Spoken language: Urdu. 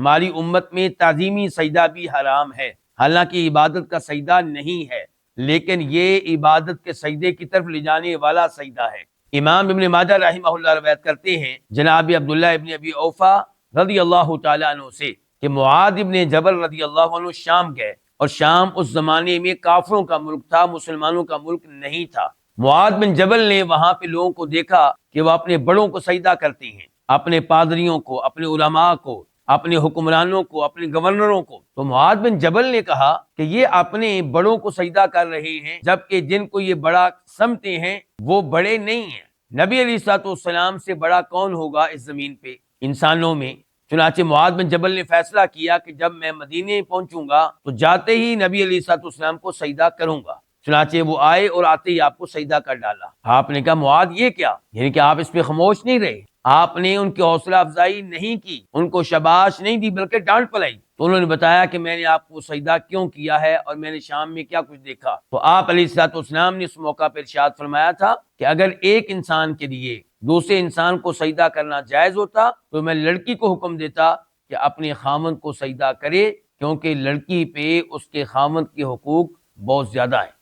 ہماری امت میں تعظیمی سجدہ بھی حرام ہے، حالانکہ عبادت کا سجدہ نہیں ہے، لیکن یہ عبادت کے سجدے کی طرف لے جانے والا سجدہ ہے۔ امام ابن ماجہ رحمہ اللہ روایت کرتے ہیں جناب عبداللہ ابن ابی اوفا رضی اللہ تعالیٰ عنہ سے کہ معاذ ابن جبل رضی اللہ عنہ شام گئے، اور شام اس زمانے میں کافروں کا ملک تھا، مسلمانوں کا ملک نہیں تھا۔ معاذ بن جبل نے وہاں پہ لوگوں کو دیکھا کہ وہ اپنے بڑوں کو سجدہ کرتے ہیں، اپنے پادریوں کو، اپنے علماء کو، اپنے حکمرانوں کو، اپنے گورنروں کو۔ تو معاذ بن جبل نے کہا کہ یہ اپنے بڑوں کو سجدہ کر رہے ہیں، جبکہ جن کو یہ بڑا سمجھتے ہیں وہ بڑے نہیں ہیں۔ نبی علیہ الصلوۃ والسلام سے بڑا کون ہوگا اس زمین پہ انسانوں میں؟ چنانچہ معاذ بن جبل نے فیصلہ کیا کہ جب میں مدینے پہنچوں گا تو جاتے ہی نبی علیہ الصلوۃ والسلام کو سجدہ کروں گا۔ چنانچہ وہ آئے اور آتے ہی آپ کو سجدہ کر ڈالا۔ آپ نے کہا معاذ یہ کیا؟ یعنی کہ آپ اس پہ خاموش نہیں رہے، آپ نے ان کی حوصلہ افزائی نہیں کی، ان کو شاباش نہیں دی بلکہ ڈانٹ پلائی۔ تو انہوں نے بتایا کہ میں نے آپ کو سجدہ کیوں کیا ہے اور میں نے شام میں کیا کچھ دیکھا۔ تو آپ علیہ الصلوۃ والسلام نے اس موقع پر ارشاد فرمایا تھا کہ اگر ایک انسان کے لیے دوسرے انسان کو سجدہ کرنا جائز ہوتا تو میں لڑکی کو حکم دیتا کہ اپنے خامند کو سجدہ کرے، کیونکہ لڑکی پہ اس کے خامند کے حقوق بہت زیادہ ہیں۔